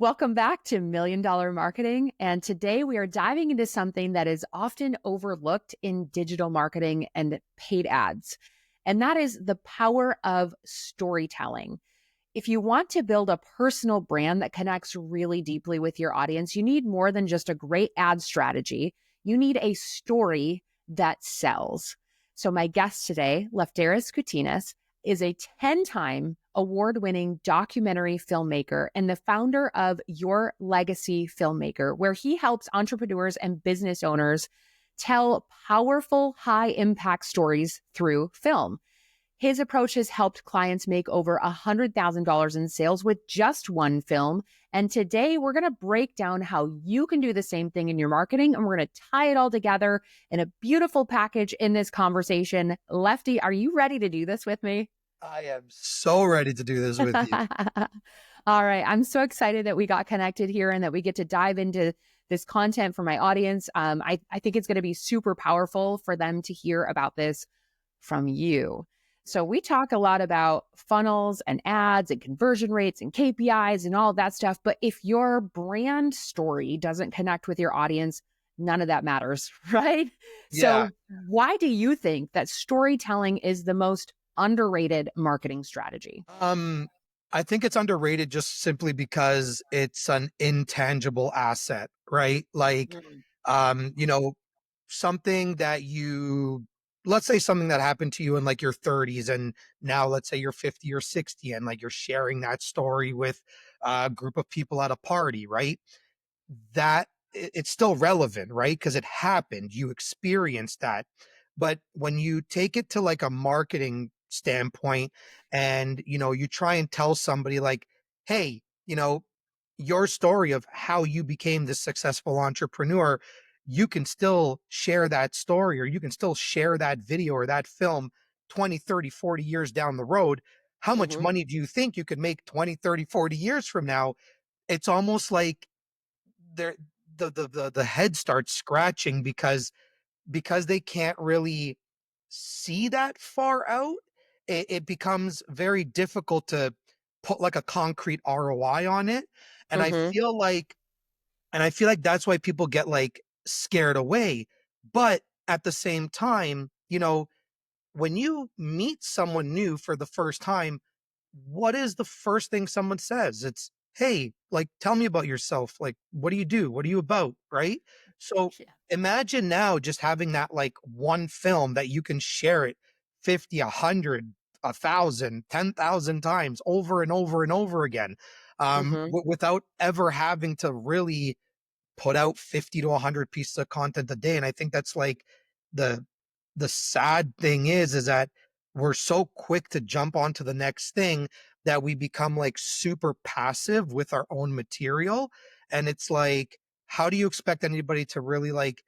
Welcome back to Million Dollar Marketing. And today we are diving into something that is often overlooked in digital marketing and paid ads. And that is the power of storytelling. If you want to build a personal brand that connects really deeply with your audience, you need more than just a great ad strategy. You need a story that sells. So my guest today, Lefteris Koutinis, is a 10-time award-winning documentary filmmaker and the founder of Your Legacy Filmmaker, where he helps entrepreneurs and business owners tell powerful, high-impact stories through film. His approach has helped clients make over $100,000 in sales with just one film. And today we're going to break down how you can do the same thing in your marketing. And we're going to tie it all together in a beautiful package in this conversation. Lefty, are you ready to do this with me? I am so ready to do this with you. All right. I'm so excited that we got connected here and that we get to dive into this content for my audience. I think it's going to be super powerful for them to hear about this from you. So we talk a lot about funnels and ads and conversion rates and KPIs and all that stuff. But if your brand story doesn't connect with your audience, none of that matters, right? Yeah. So why do you think that storytelling is the most underrated marketing strategy? I think it's underrated just simply because it's an intangible asset, right? Like, Mm. you know, something that let's say something that happened to you in like your 30s, and now let's say you're 50 or 60, and like you're sharing that story with a group of people at a party, right? It's still relevant, right? Because it happened, you experienced that. But when you take it to like a marketing standpoint and, you try and tell somebody like, hey, your story of how you became this successful entrepreneur, you can still share that story, or you can still share that video or that film 20, 30, 40 years down the road. How much Mm-hmm. money do you think you could make 20, 30, 40 years from now? It's almost like there the head starts scratching because they can't really see that far out. It becomes very difficult to put like a concrete ROI on it. And I Mm-hmm. feel like that's why people get like scared away. But at the same time, when you meet someone new for the first time, what is the first thing someone says? It's, hey, like, tell me about yourself. Like, what do you do? What are you about? Right. So Yeah. imagine now just having that like one film that you can share it 50, 100, 1,000, 10,000 times over and over and over again, Mm-hmm. without ever having to really put out 50 to 100 pieces of content a day. And I think that's like the sad thing is that we're so quick to jump onto the next thing that we become like super passive with our own material. And it's like, how do you expect anybody to really like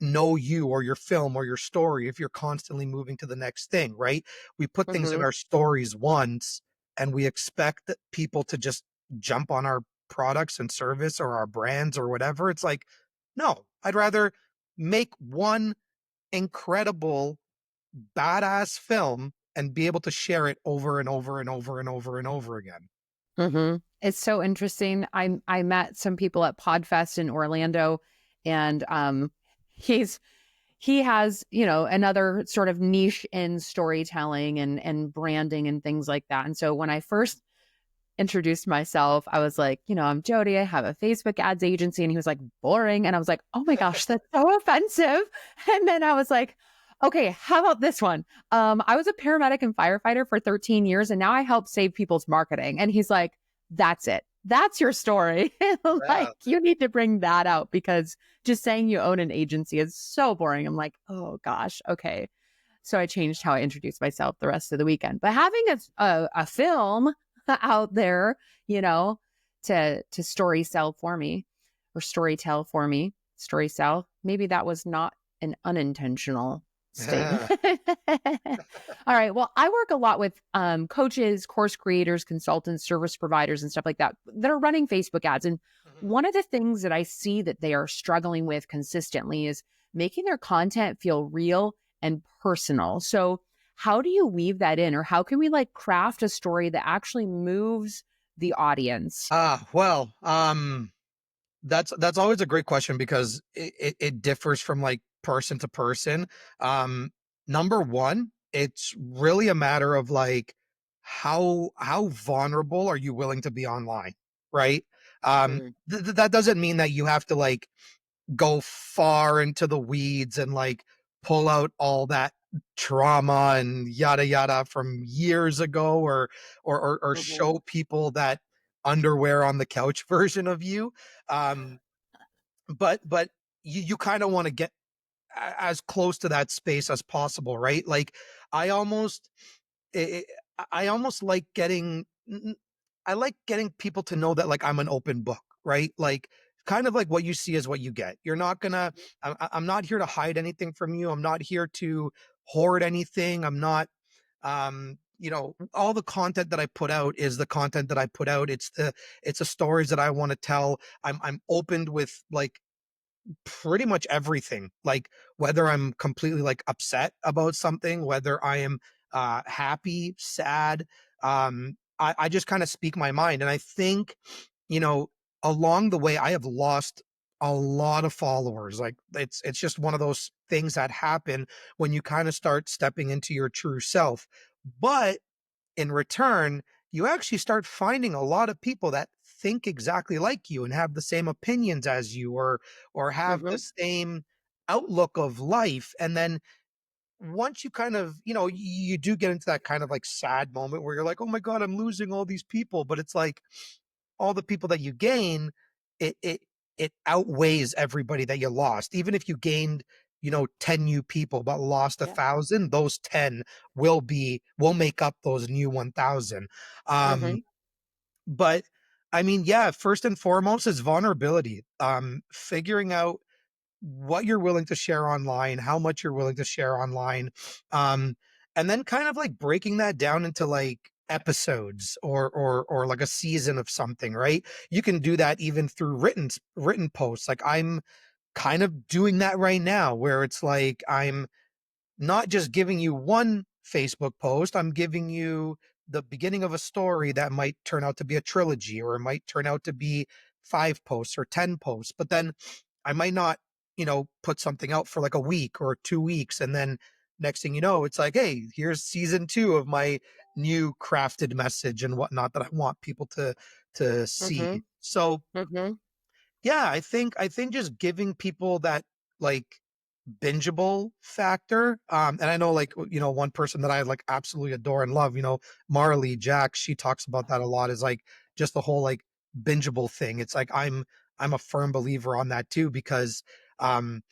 know you or your film or your story if you're constantly moving to the next thing, right? We put things in Mm-hmm. our stories once and we expect that people to just jump on our products and service or our brands or whatever. It's like, no, I'd rather make one incredible badass film and be able to share it over and over and over and over and over again. Mm-hmm. It's so interesting. I met some people at Podfest in Orlando, and he has, another sort of niche in storytelling and branding and things like that. And so when I first introduced myself, I was like, I'm Jody. I have a Facebook ads agency. And he was like, boring. And I was like, oh my gosh, that's so offensive. And then I was like, okay, how about this one? I was a paramedic and firefighter for 13 years, and now I help save people's marketing. And he's like, that's it. That's your story. Like, Yeah. you need to bring that out because just saying you own an agency is so boring. I'm like, oh gosh, okay. So I changed how I introduced myself the rest of the weekend. But having a film out there, to story sell for me or story tell for me, story sell. Maybe that was not an unintentional statement. Yeah. All right. Well, I work a lot with coaches, course creators, consultants, service providers, and stuff like that that are running Facebook ads. And Mhm. one of the things that I see that they are struggling with consistently is making their content feel real and personal. So how do you weave that in, or how can we like craft a story that actually moves the audience? Well, that's always a great question because it differs from like person to person. Number one, it's really a matter of like how vulnerable are you willing to be online, right? Mm, That doesn't mean that you have to like go far into the weeds and like pull out all that trauma and yada yada from years ago, or mhm, show people that underwear on the couch version of you. um but you kind of want to get as close to that space as possible, right? Like I almost I I almost like getting I like getting people to know that like I'm an open book, right? Like kind of like what you see is what you get. You're not gonna I'm not here to hide anything from you. I'm not here to hoard anything. I'm not all the content that I put out is the content that I put out. It's the stories that I want to tell. I'm opened with like pretty much everything. Like whether I'm completely like upset about something, whether I am happy, sad, I just kind of speak my mind. And I think, you know, along the way I have lost a lot of followers. Like it's just one of those things that happen when you kind of start stepping into your true self. But in return, you actually start finding a lot of people that think exactly like you and have the same opinions as you, or have the mhm, same outlook of life. And then once you kind of, you do get into that kind of like sad moment where you're like, oh my God, I'm losing all these people. But it's like all the people that you gain, it it it outweighs everybody that you lost. Even if you gained, 10 new people but lost a yeah, thousand, those 10 will make up those new 1,000. mhm, But I mean, yeah, first and foremost is vulnerability. Figuring out what you're willing to share online, how much you're willing to share online, um, and then kind of like breaking that down into like episodes, or like a season of something, right? You can do that even through written posts. Like I'm kind of doing that right now, where it's like I'm not just giving you one Facebook post, I'm giving you the beginning of a story that might turn out to be a trilogy, or it might turn out to be 5 posts or 10 posts. But then I might not, put something out for like a week or 2 weeks. And then next thing you know, it's like, hey, here's season 2 of my new crafted message and whatnot that I want people to see. mhm, So mhm, yeah, I think just giving people that like bingeable factor. And I know like, one person that I like absolutely adore and love, Marley Jack, she talks about that a lot, is like just the whole like bingeable thing. It's like I'm a firm believer on that too, because um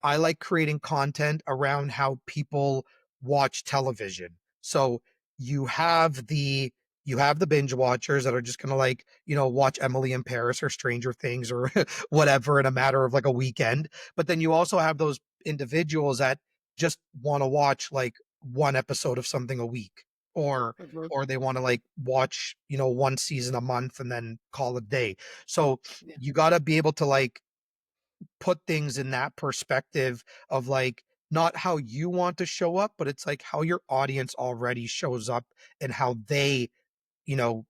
I like creating content around how people watch television. So you have the you have the binge watchers that are just gonna like, watch Emily in Paris or Stranger Things or whatever in a matter of like a weekend. But then you also have those individuals that just want to watch like one episode of something a week, or mhm, or they want to like watch, one season a month and then call it a day. So yeah, you got to be able to like put things in that perspective of like not how you want to show up, but it's like how your audience already shows up and how they, you know,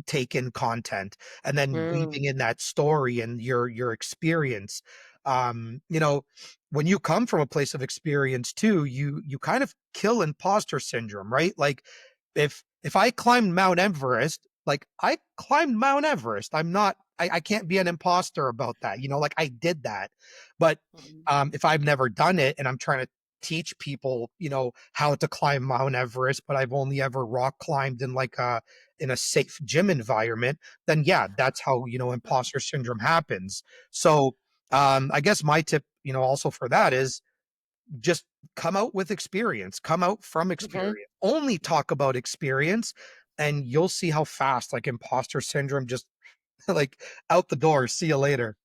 take in content, and then mm, weaving in that story and your experience. When you come from a place of experience too, you kind of kill imposter syndrome, right? Like if I climbed Mount Everest, like I climbed Mount Everest, I can't be an imposter about that, like I did that. But mhm, if I've never done it and I'm trying to teach people, how to climb Mount Everest, but I've only ever rock climbed in a safe gym environment, then yeah, that's how, imposter syndrome happens. So I guess my tip, also for that is just come out with experience, come out from mhm. experience, only talk about experience, and you'll see how fast like imposter syndrome just like out the door. See you later.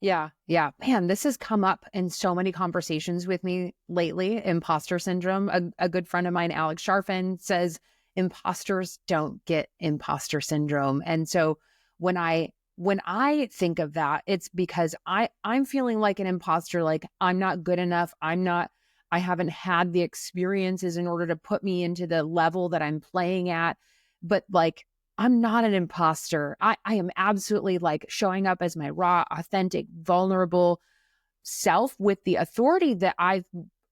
Yeah, yeah. Man, this has come up in so many conversations with me lately. Imposter syndrome. A good friend of mine, Alex Sharfin, says imposters don't get imposter syndrome. And so when I think of that, it's because I'm feeling like an imposter, like I'm not good enough. I haven't had the experiences in order to put me into the level that I'm playing at. But like I'm not an imposter. I am absolutely like showing up as my raw, authentic, vulnerable self with the authority that I've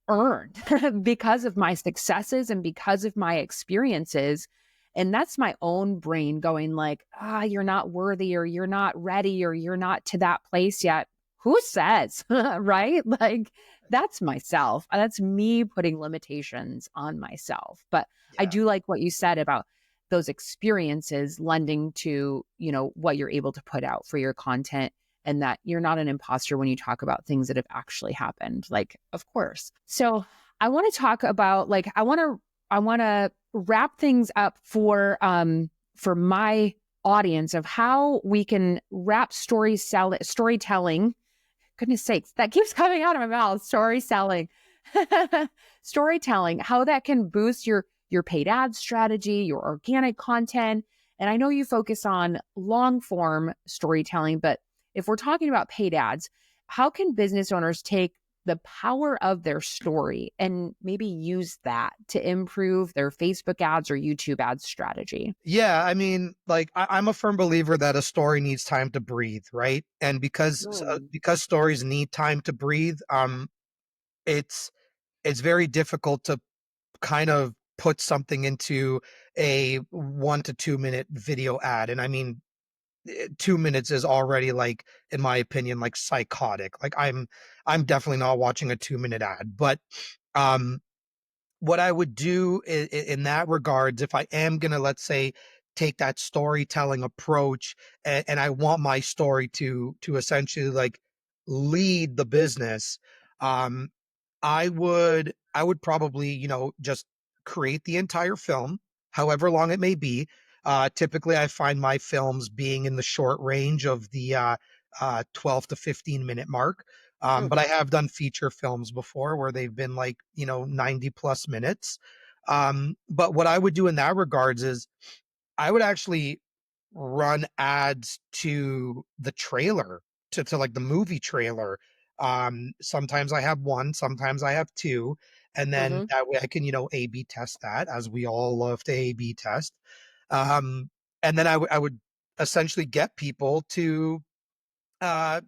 earned because of my successes and because of my experiences. And that's my own brain going like, you're not worthy, or you're not ready, or you're not to that place yet. Who says? Right? Like, that's myself. That's me putting limitations on myself. But I Yeah. do like what you said about those experiences lending to, what you're able to put out for your content, and that you're not an imposter when you talk about things that have actually happened. Like, of course. So I want to talk about like, I want to wrap things up for my audience of how we can wrap storytelling. Goodness sakes, that keeps coming out of my mouth. Story selling. Storytelling, how that can boost your paid ad strategy, your organic content. And I know you focus on long form storytelling, but if we're talking about paid ads, how can business owners take the power of their story and maybe use that to improve their Facebook ads or YouTube ads strategy? Yeah, I mean, like I'm a firm believer that a story needs time to breathe, right? And Mm. because stories need time to breathe, it's it's very difficult to kind of put something into a 1 to 2 minute video ad. And I mean, 2 minutes is already like, in my opinion, like psychotic. Like I'm definitely not watching a 2 minute ad, but um what I would do in that regards, if I am gonna, let's say, take that storytelling approach, and I want my story to essentially like lead the business, um, I would probably, just create the entire film, however long it may be. Typically, I find my films being in the short range of the 12 to 15 minute mark. Mm. But I have done feature films before where they've been like, 90 plus minutes. But what I would do in that regards is I would actually run ads to the trailer, to like the movie trailer. Sometimes I have one, sometimes I have two, and then Mm-hmm. that way I can, A/B test that, as we all love to A/B test. Um, and then I would essentially get people to uh,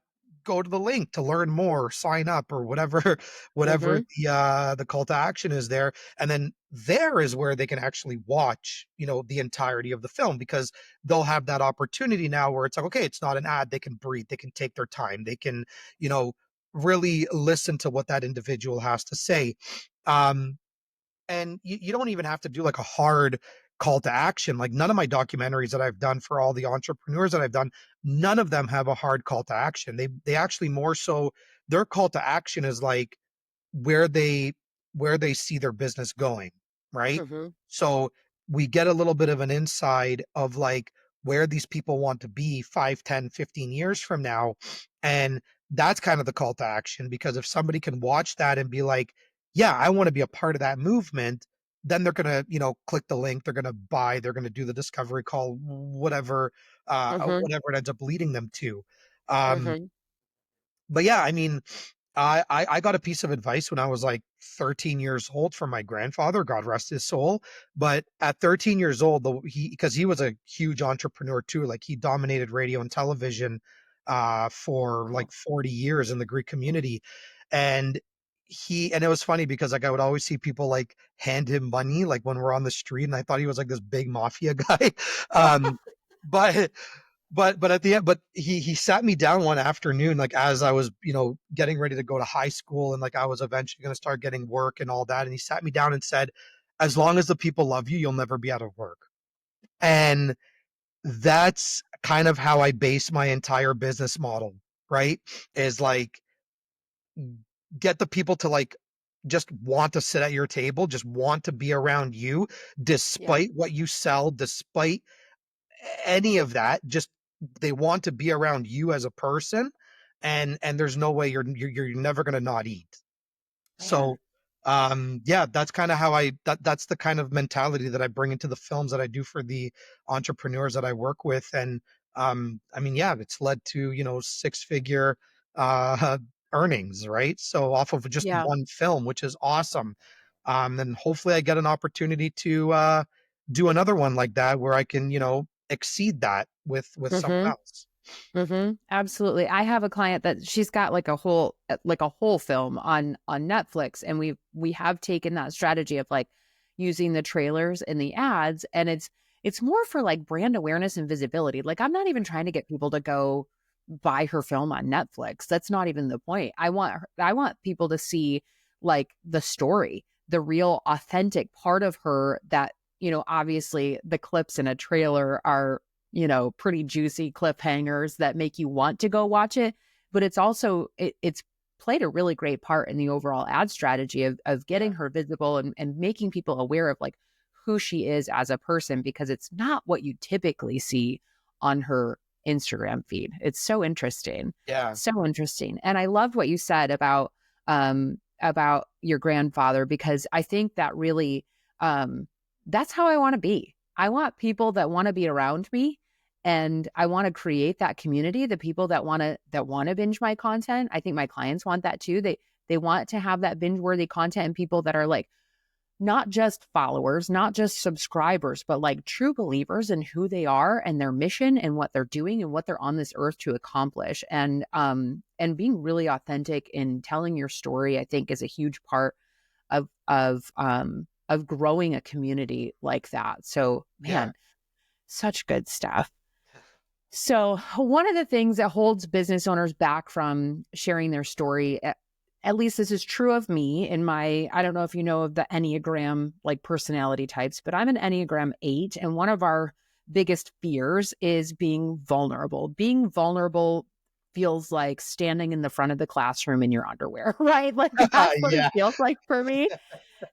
go to the link to learn more, sign up, or whatever whatever Mm-hmm. the call to action is there. And then there is where they can actually watch, the entirety of the film, because they'll have that opportunity now where it's like, okay, it's not an ad. They can breathe, they can take their time, they can, you know, really listen to what that individual has to say. Um, and you don't even have to do like a hard call to action. Like, none of my documentaries that I've done for all the entrepreneurs that I've done, none of them have a hard call to action. They actually more so, their call to action is like where they see their business going, right? Mm-hmm. So we get a little bit of an inside of like where these people want to be 5, 10, 15 years from now. And that's kind of the call to action, because if somebody can watch that and be like, yeah, I want to be a part of that movement, then they're going to, click the link, they're going to buy, they're going to do the discovery call, Mm-hmm. whatever it ends up leading them to. Um, Mm-hmm. but yeah, I mean, I got a piece of advice when I was like 13 years old from my grandfather, God rest his soul. But at 13 years old, because he was a huge entrepreneur too, like he dominated radio and television for Wow. like 40 years in the Greek community. And and it was funny because like I would always see people like hand him money like when we're on the street, and I thought he was like this big mafia guy. um, but but at the end, but he sat me down one afternoon, like as I was, getting ready to go to high school, and like I was eventually going to start getting work and all that. And he sat me down and said, as long as the people love you, you'll never be out of work. And that's kind of how I base my entire business model, right? Is like, get the people to like just want to sit at your table, just want to be around you, Yeah. despite what you sell, despite any of that. Just, they want to be around you as a person, and there's no way you're never going to not eat. Man. So yeah, that's kind of how that's the kind of mentality that I bring into the films that I do for the entrepreneurs that I work with. And I mean, yeah, it's led to, 6 figure uh earnings, right? So off of just Yeah. one film, which is awesome. And hopefully I get an opportunity to do another one like that, where I can, exceed that with someone Mhm. else. Absolutely. I have a client that she's got like a whole film on Netflix, and we have taken that strategy of like using the trailers and the ads, and it's more for like brand awareness and visibility. Like I'm not even trying to get people to go buy her film on Netflix. That's not even the point. I want people to see like the story, the real authentic part of her that, obviously the clips in a trailer are, pretty juicy cliffhangers that make you want to go watch it. But it's also, it's played a really great part in the overall ad strategy of Yeah. getting her visible and making people aware of like who she is as a person, because it's not what you typically see on her Instagram feed. It's so interesting. Yeah. So interesting. And I loved what you said about your grandfather, because I think that really that's how I want to be. I want people that want to be around me, and I want to create that community, the people that want to binge my content. I think my clients want that too. They want to have that binge worthy content, and people that are like not just followers, not just subscribers, but like true believers in who they are and their mission and what they're doing and what they're on this earth to accomplish. And being really authentic in telling your story, I think, is a huge part of growing a community like that. So, Yeah. man, such good stuff. So, one of the things that holds business owners back from sharing their story, at least this is true of me in my, I don't know if you know of the Enneagram like personality types, but I'm an Enneagram 8. And one of our biggest fears is being vulnerable. Being vulnerable feels like standing in the front of the classroom in your underwear, right? Like that's what it Yeah. feels like for me.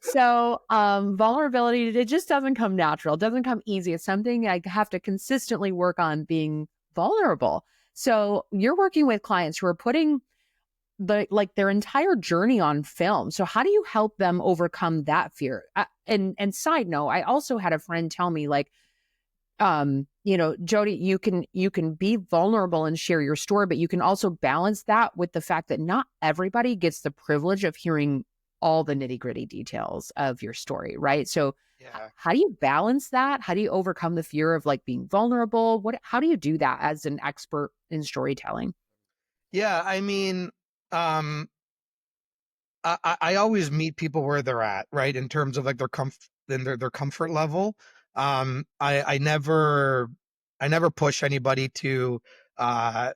So, vulnerability, it just doesn't come natural. It doesn't come easy. It's something I have to consistently work on being vulnerable. So, you're working with clients who are putting their entire journey on film. So, how do you help them overcome that fear? And side note, I also had a friend tell me like, Jody, you can be vulnerable and share your story, but you can also balance that with the fact that not everybody gets the privilege of hearing all the nitty-gritty details of your story, right? So Yeah. how do you balance that? How do you overcome the fear of like being vulnerable? How do you do that as an expert in storytelling? Yeah. I mean, um, I always meet people where they're at, right? In terms of like their comfort level. I never push anybody to uh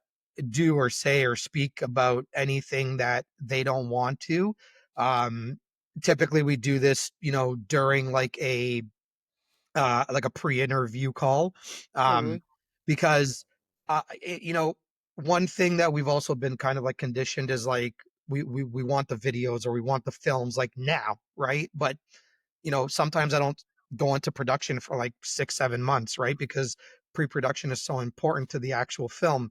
do or say or speak about anything that they don't want to. Um Typically we do this, during like a pre-interview call. Um Mhm. because one thing that we've also been kind of like conditioned is like we want the videos or we want the films like now, right? But sometimes I don't go into production for like 6 7 months, right? Because pre-production is so important to the actual film.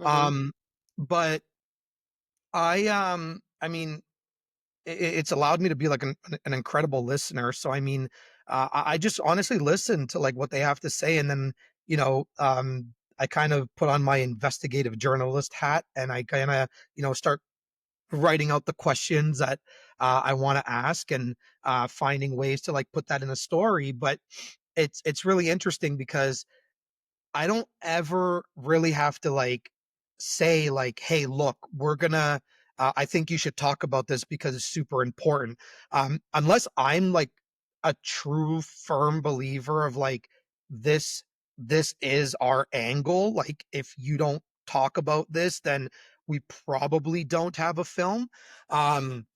Mhm. um but I mean, it's allowed me to be like an incredible listener. So I mean, I just honestly listen to like what they have to say, and then I kind of put on my investigative journalist hat, and I kind of start writing out the questions that I want to ask, and finding ways to like put that in a story. But it's really interesting because I don't ever really have to like say like, "Hey, look, we're gonna. I think you should talk about this because it's super important." Unless I'm like a true firm believer of like this, this is our angle. Like, if you don't talk about this, then we probably don't have a film. Um,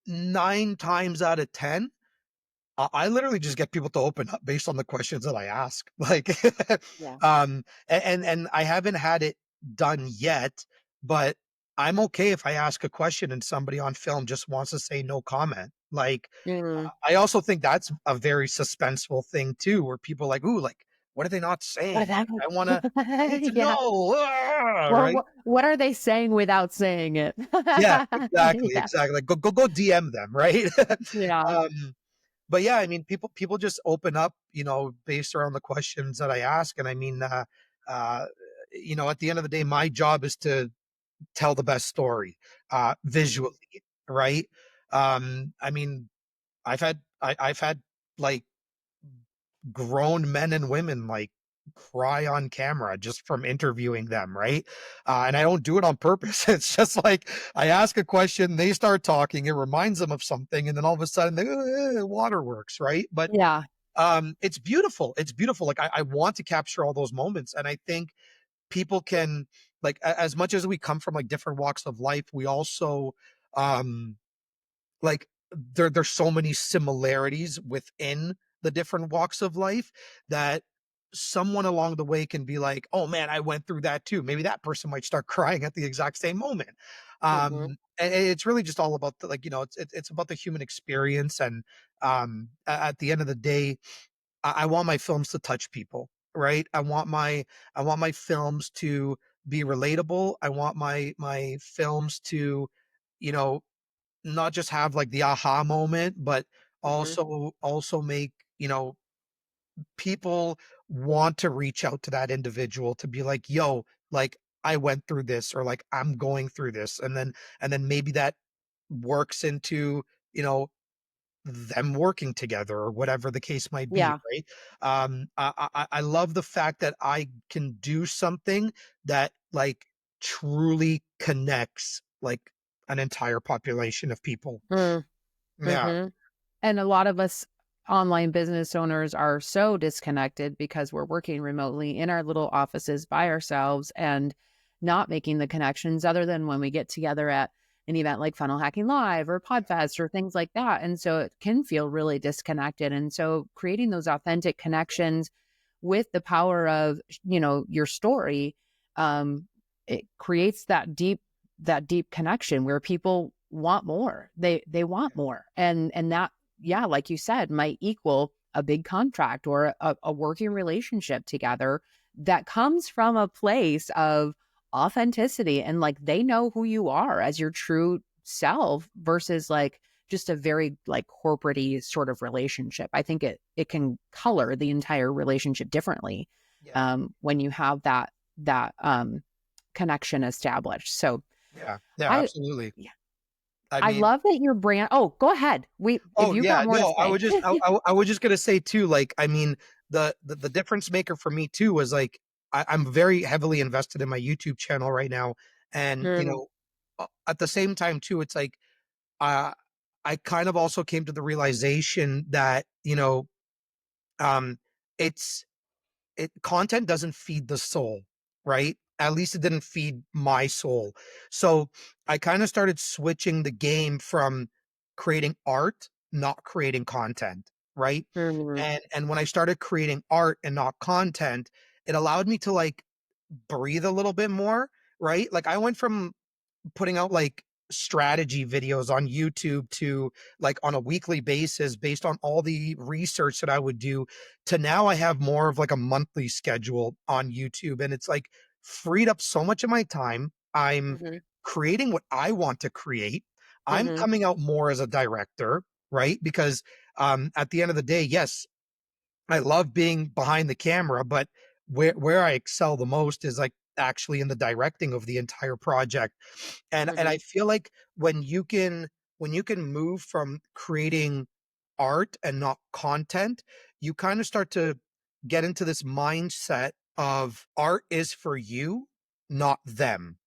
9 times out of 10, I literally just get people to open up based on the questions that I ask. Like, Yeah. and I haven't had it done yet, but I'm okay if I ask a question and somebody on film just wants to say no comment. Like, Mhm. I also think that's a very suspenseful thing too, where people are like, "Ooh, like, what are they not What saying? about I need to yeah. know." Ah, Or right? what are they saying without saying it? Yeah, exactly, Yeah. exactly. Like, go DM them, right? Yeah. um, but yeah, I mean, people just open up, based around the questions that I ask. And I mean, uh, at the end of the day, my job is to tell the best story, Mhm. visually, right? I mean, I've had like grown men and women like cry on camera just from interviewing them, right? And I don't do it on purpose. It's just like I ask a question, they start talking, it reminds them of something, and then all of a sudden, they go, waterworks, right? But Yeah. it's beautiful. It's beautiful. Like I want to capture all those moments, and I think people can like as much as we come from like different walks of life, we also um like there's so many similarities within the different walks of life that someone along the way can be like, "Oh man, I went through that too." Maybe that person might start crying at the exact same moment. Hmm. And it's really just all about the, like, it's about the human experience. And at the end of the day, I want my films to touch people, right? I want my films to be relatable. I want my films to, you know, not just have like the aha moment, but Hmm. also make, people want to reach out to that individual to be like, yo, like I went through this, or like I'm going through this. And then maybe that works into, you know, them working together or whatever the case might be, Yeah. right? I love the fact that I can do something that like truly connects like an entire population of people. Yeah. Mm-hmm. And a lot of us online business owners are so disconnected because we're working remotely in our little offices by ourselves and not making the connections other than when we get together at an event like Funnel Hacking Live or Podfest or things like that. And so it can feel really disconnected. And so creating those authentic connections with the power of, your story, um, it creates that deep connection where people want more. They want more. And that, yeah, like you said, might equal a big contract or a working relationship together that comes from a place of authenticity and like they know who you are as your true self versus like just a very like corporate-y sort of relationship. I think it can color the entire relationship differently Yeah. when you have that connection established. So Yeah. Yeah, I absolutely. yeah, I I mean, love that your brand. Oh, go ahead. If oh you yeah, got more to no, say. I was just gonna say too, like, I mean, the difference maker for me too was like I'm very heavily invested in my YouTube channel right now. And Mm, at the same time too, it's like uh I kind of also came to the realization that, um it's content doesn't feed the soul, right? At least it didn't feed my soul. So I kind of started switching the game from creating art, not creating content, right? mm, And when I started creating art and not content, it allowed me to like breathe a little bit more, right? Like I went from putting out like strategy videos on YouTube to like on a weekly basis based on all the research that I would do, to now I have more of like a monthly schedule on YouTube. And it's like freed up so much of my time. I'm mhm, creating what I want to create. I'm mhm, coming out more as a director, right? Because at the end of the day, yes, I love being behind the camera, but where I excel the most is like actually in the directing of the entire project. And I mhm, feel like when you can move from creating art and not content, you kind of start to get into this mindset of art is for you, not them,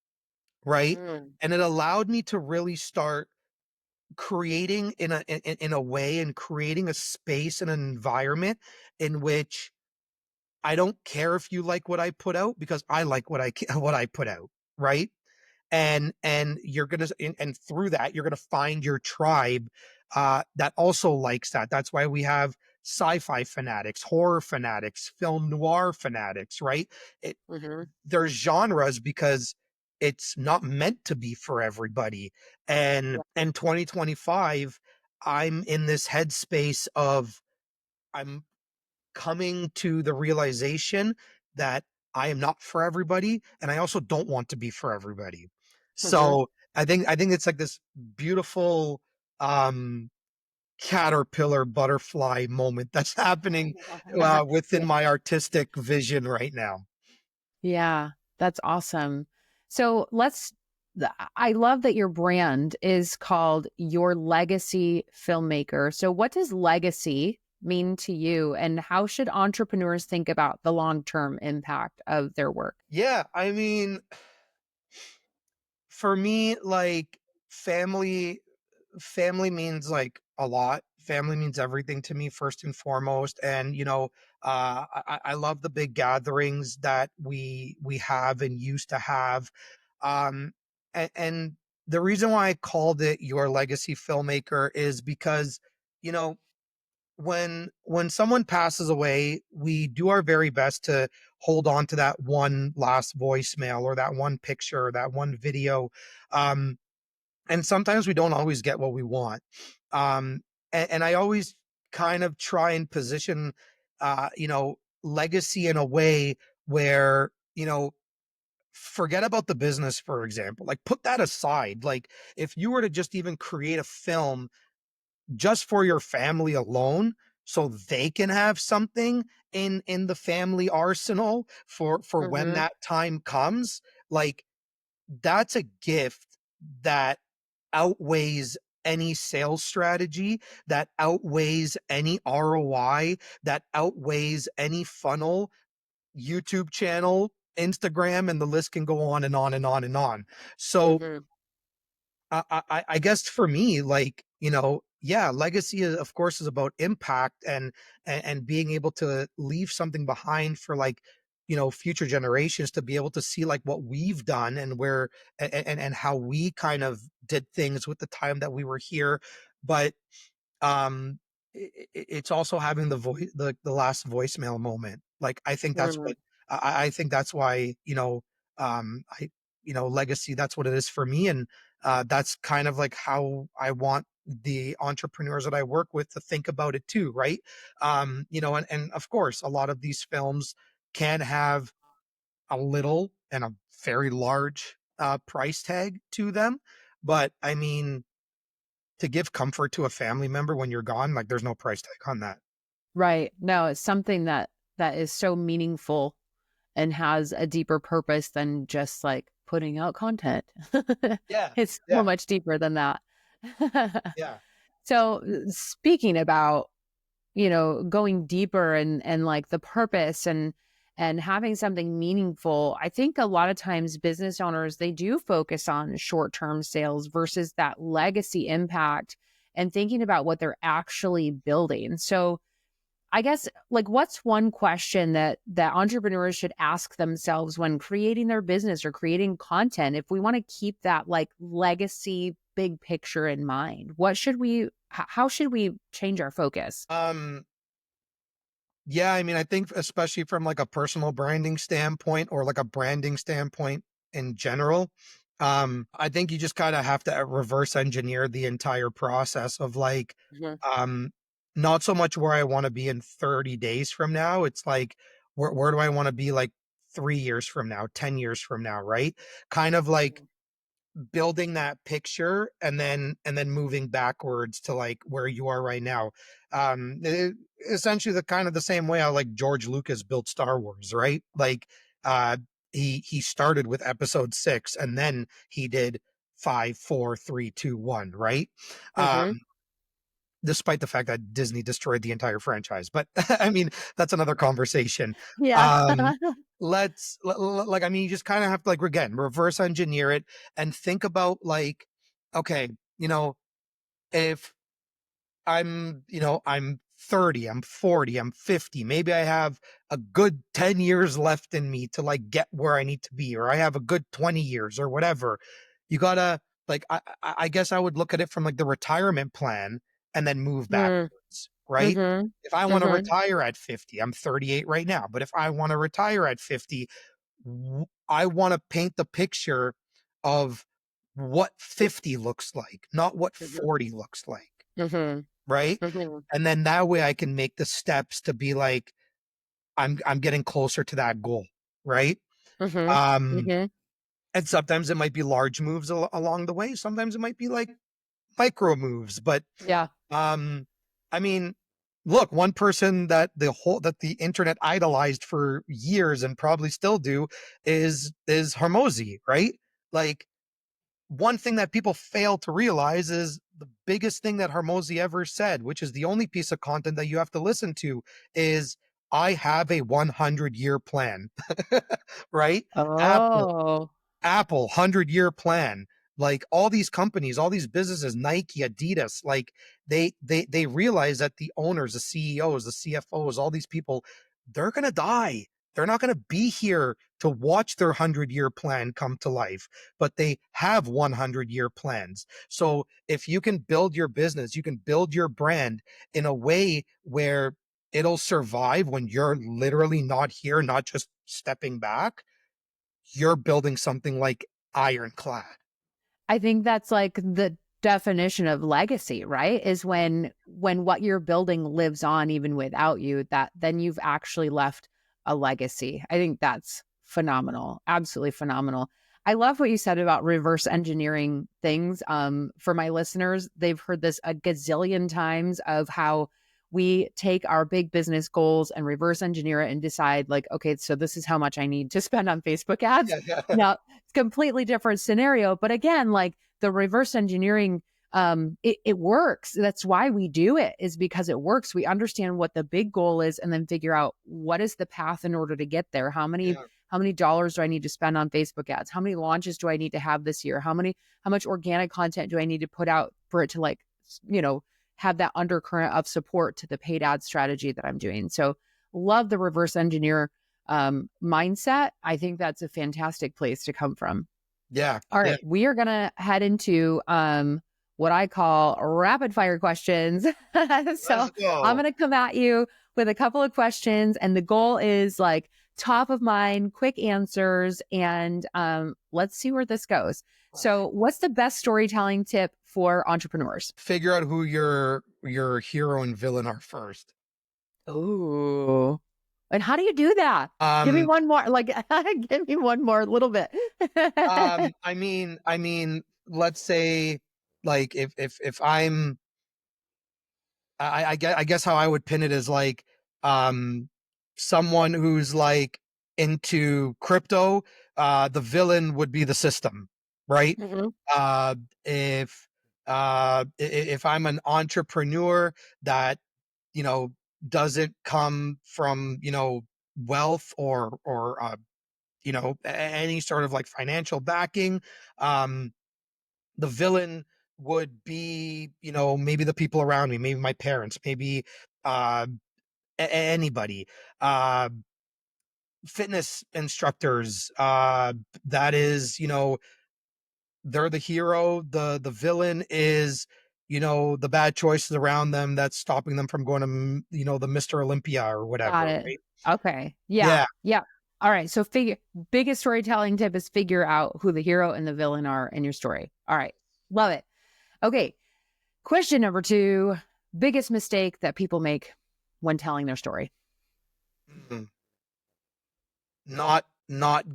right? mm, And it allowed me to really start creating in a way, and creating a space and an environment in which I don't care if you like what I put out, because I like what I put out, right? And you're gonna and through that you're gonna find your tribe that also likes that. That's why we have sci-fi fanatics, horror fanatics, film noir fanatics, right? It mhm, There's genres because it's not meant to be for everybody. And yeah, in 2025, I'm in this headspace of I'm coming to the realization that I am not for everybody, and I also don't want to be for everybody. mhm. So I think it's like this beautiful um caterpillar butterfly moment that's happening within Yeah. my artistic vision right now. Yeah, that's awesome. So I love that your brand is called Your Legacy Filmmaker. So what does legacy mean to you? And how should entrepreneurs think about the long term impact of their work? Yeah, I mean, for me, like family means like a lot. Family means everything to me first and foremost. And I love the big gatherings that we have and used to have. Um, and the reason why I called it Your Legacy Filmmaker is because, you know, when someone passes away, we do our very best to hold on to that one last voicemail or that one picture or that one video. Um, and sometimes we don't always get what we want. And I always kind of try and position, legacy in a way where, forget about the business, for example, like put that aside. Like if you were to just even create a film just for your family alone, so they can have something in the family arsenal for when Mm-hmm. that time comes, like that's a gift that outweighs any sales strategy, that outweighs any ROI, that outweighs any funnel, YouTube channel, Instagram, and the list can go on and on and on and on. So Mm-hmm. I guess for me, like, yeah, legacy is, of course, is about impact and being able to leave something behind for like, future generations to be able to see like what we've done and where and how we kind of did things with the time that we were here. But it's also having the voice, the last voicemail moment. Like I think that's Mm-hmm. what I think that's why, I legacy, that's what it is for me. And that's kind of like how I want the entrepreneurs that I work with to think about it too, right? And of course a lot of these films can have a little and a very large price tag to them, but I mean, to give comfort to a family member when you're gone, like there's no price tag on that. Right. No, it's something that is so meaningful and has a deeper purpose than just like putting out content. Yeah, It's so yeah, much deeper than that. yeah. So speaking about, going deeper and like the purpose and having something meaningful, I think a lot of times business owners they do focus on short-term sales versus that legacy impact and thinking about what they're actually building. So I guess like what's one question that entrepreneurs should ask themselves when creating their business or creating content if we want to keep that like legacy big picture in mind? What should we how should we change our focus? Um, yeah, I mean, I think especially from like a personal branding standpoint or like a branding standpoint in general, I think you just kind of have to reverse engineer the entire process of like, Mhm. um, not so much where I want to be in 30 days from now. It's like, where do I want to be like 3 years from now, 10 years from now, right? Kind of like building that picture and then moving backwards to like where you are right now. Essentially the kind of the same way how like George Lucas built Star Wars, right? Like uh he started with episode 6 and then he did 5, 4, 3, 2, 1, right? um Mhm. Despite the fact that Disney destroyed the entire franchise. But I mean, that's another conversation. Yeah. Um, like, I mean, you just kind of have to like, again, reverse engineer it and think about like, okay, if I'm 30, I'm 40, I'm 50. Maybe I have a good 10 years left in me to like get where I need to be, or I have a good 20 years or whatever. You gotta like, I guess I would look at it from like the retirement plan and then move Mm. backwards, right? Mhm. If I want to Mhm. retire at 50, I'm 38 right now, but if I want to retire at 50, I want to paint the picture of what 50 looks like, not what Mhm. 40 looks like, Mhm. right? Mhm. And then that way I can make the steps to be like, I'm getting closer to that goal, right? Mhm. Um, Mhm. and sometimes it might be large moves along the way. Sometimes it might be like micro moves, but Yeah. um, I mean, look, one person that the internet idolized for years and probably still do is Hormozy, right? Like one thing that people fail to realize is the biggest thing that Hormozy ever said, which is the only piece of content that you have to listen to, is I have a 100-year plan. Right? Apple, Oh, Apple 100-year plan. Like all these companies, all these businesses, Nike, Adidas, like they realize that the owners, the CEOs, the CFOs, all these people, they're gonna die. They're not gonna be here to watch their 100-year plan come to life, but they have 100-year plans. So if you can build your business, you can build your brand in a way where it'll survive when you're literally not here, not just stepping back, you're building something like ironclad. I think that's like the definition of legacy, right? Is when what you're building lives on even without you, that then you've actually left a legacy. I think that's phenomenal. Absolutely phenomenal. I love what you said about reverse engineering things. For my listeners, they've heard this a gazillion times of how we take our big business goals and reverse engineer it and decide like, okay, so this is how much I need to spend on Facebook ads. Yeah, yeah. Now, it's completely different scenario. But again, like the reverse engineering, it works. That's why we do it, is because it works. We understand what the big goal is and then figure out what is the path in order to get there. Yeah. How many dollars do I need to spend on Facebook ads? How many launches do I need to have this year? How much organic content do I need to put out for it to like, you know, have that undercurrent of support to the paid ad strategy that I'm doing? So love the reverse engineer mindset. I think that's a fantastic place to come from. Yeah. All Yeah. right, we are gonna head into what I call rapid fire questions. So Let's I'm go. gonna come at you with a couple of questions, and the goal is like top of mind, quick answers, and let's see where this goes. So, what's the best storytelling tip for entrepreneurs? Figure out who your hero and villain are first. Ooh. And how do you do that? Give me Um, one more, like, give me one more, a little bit. I mean, let's say, like, if I'm, I guess how I would pin it is like, um, someone who's like into crypto, the villain would be the system, right? Mhm. Uh, if if I'm an entrepreneur that, you know, doesn't come from, wealth or any sort of like financial backing, um the villain would be, maybe the people around me, maybe my parents, maybe uh anybody, uh fitness instructors, that is, they're the hero. The villain is, the bad choices around them that's stopping them from going to, the Mr. Olympia or Got whatever, it. right? Okay. Yeah. Yeah. Yeah. All right. So biggest storytelling tip is figure out who the hero and the villain are in your story. All right. Love it. Okay. Question number 2, biggest mistake that people make when telling their story. Mm. Not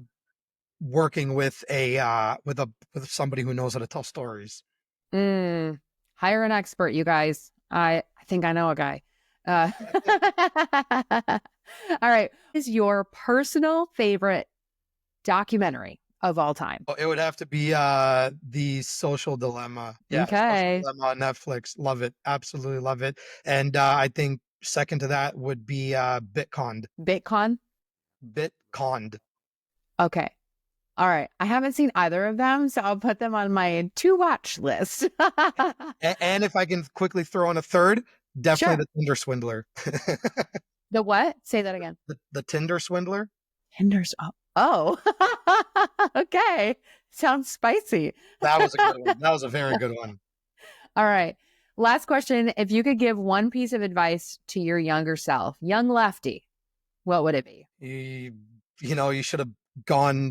working with with somebody who knows how to tell stories. Mm, hire an expert, you guys. I think I know a guy. All right. What is your personal favorite documentary of all time? Oh, it would have to be the Social Dilemma. Yeah, Social Okay. Dilemma on Netflix. Love it. Absolutely love it. And I think second to that would be Bitconned. Bitcon. Bitconned. Okay. All right. I haven't seen either of them, so I'll put them on my to watch list. And if I can quickly throw in a third, definitely Sure. the Tinder Swindler. The what? Say that again. The Tinder Swindler. Hinders up. Oh. Okay. Sounds spicy. That was a good one. That was a very good one. All right. Last question. If you could give one piece of advice to your younger self, young Lefty, what would it be? You should have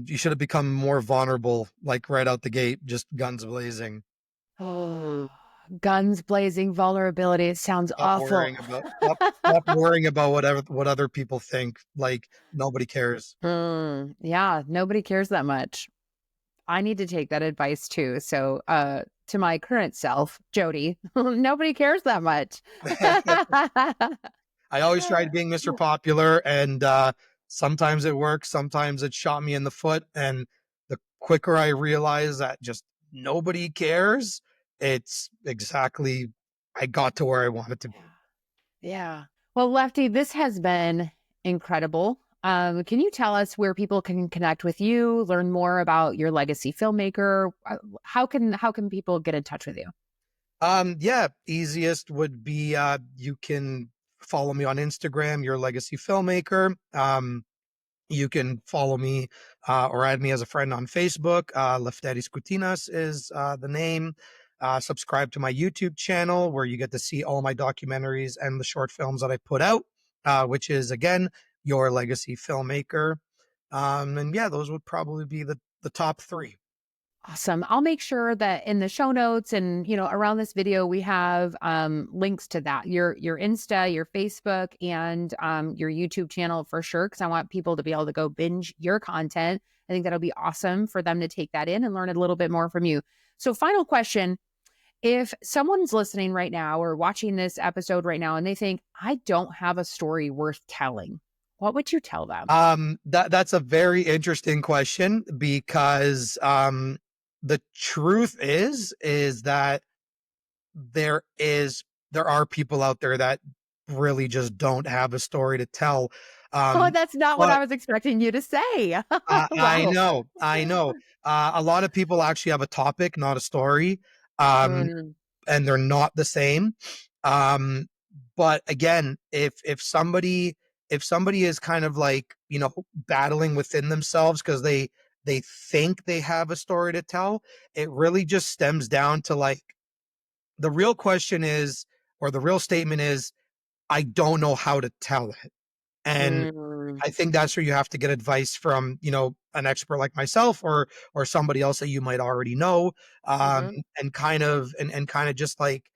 you should have become more vulnerable, like right out the gate, just guns blazing. Oh, guns blazing, vulnerability. It sounds Stop awful. worrying about stop worrying about what other people think. Like nobody cares. Yeah, nobody cares that much. I need to take that advice too. So, to my current self, Jody, nobody cares that much. I always tried being Mr. Popular, and sometimes it worked, sometimes it shot me in the foot. And the quicker I realized that just nobody cares, it's exactly, I got to where I wanted to be. Yeah. Well, Lefty, this has been incredible. Can you tell us where people can connect with you, learn more about your legacy filmmaker? How can people get in touch with you? Yeah, easiest would be you can follow me on Instagram, Your Legacy Filmmaker. You can follow me or add me as a friend on Facebook. Lefteris Koutinas is the name. Subscribe to my YouTube channel where you get to see all my documentaries and the short films that I put out, which is again Your Legacy Filmmaker. And yeah, those would probably be the top three. Awesome. I'll make sure that in the show notes and around this video we have links to that. Your Insta, your Facebook, and your YouTube channel for sure. Cause I want people to be able to go binge your content. I think that'll be awesome for them to take that in and learn a little bit more from you. So final question. If someone's listening right now or watching this episode right now and they think, I don't have a story worth telling, what would you tell them? That's a very interesting question because the truth is that there is there are people out there that really just don't have a story to tell. Oh, Um, that's not what but I was expecting you to say. I Wow. know, I know. A lot of people actually have a topic, not a story, um, Mm. and they're not the same. Um, but again, if somebody is kind of like battling within themselves because they think they have a story to tell, it really just stems down to like the real question is, or the real statement is, I don't know how to tell it. And Mm. I think that's where you have to get advice from, an expert like myself or somebody else that you might already know, Mhm. and kind of just like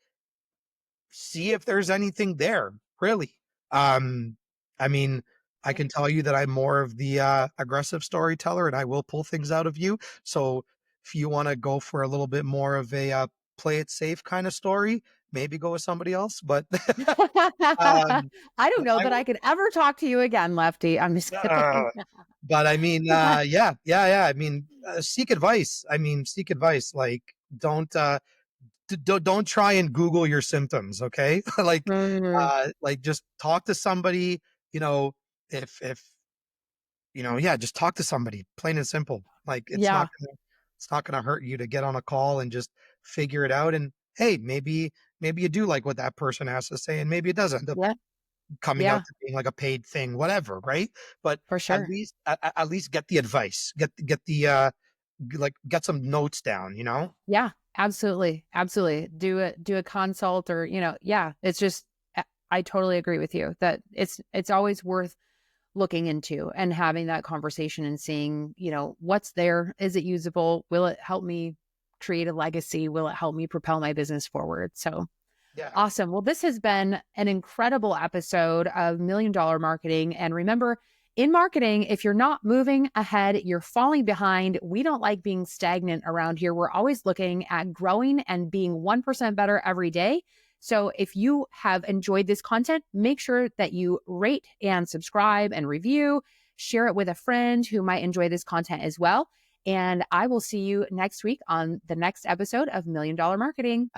see if there's anything there, really. Um, I mean, I Yeah. can tell you that I'm more of the aggressive storyteller, and I will pull things out of you. So if you want to go for a little bit more of a play it safe kind of story, maybe go with somebody else. But um, I don't but know I that I will. could ever talk to you again, Lefty. I'm just Uh, kidding. but I mean, yeah, yeah, yeah. I mean, seek advice. I mean, seek advice. Like, don't don't try and Google your symptoms. Okay, Mm. like just talk to somebody. You know, if yeah, just talk to somebody. Plain and simple. Like, Yeah. it's not gonna hurt you to get on a call and just figure it out. And hey, maybe you do like what that person has to say, and maybe it does end up Yeah. coming out Yeah. to being like a paid thing, whatever, right? But For sure. at least get the advice, get the like get some notes down, you know? Yeah. Absolutely. Absolutely. Do a consult or, yeah, it's just I totally agree with you that it's always worth looking into and having that conversation and seeing, what's there. Is it usable? Will it help me create a legacy? Will it help me propel my business forward? So Yeah. awesome. Well, this has been an incredible episode of Million Dollar Marketing. And remember, in marketing, if you're not moving ahead, you're falling behind. We don't like being stagnant around here. We're always looking at growing and being 1% better every day. So if you have enjoyed this content, make sure that you rate and subscribe and review, share it with a friend who might enjoy this content as well. And I will see you next week on the next episode of Million Dollar Marketing.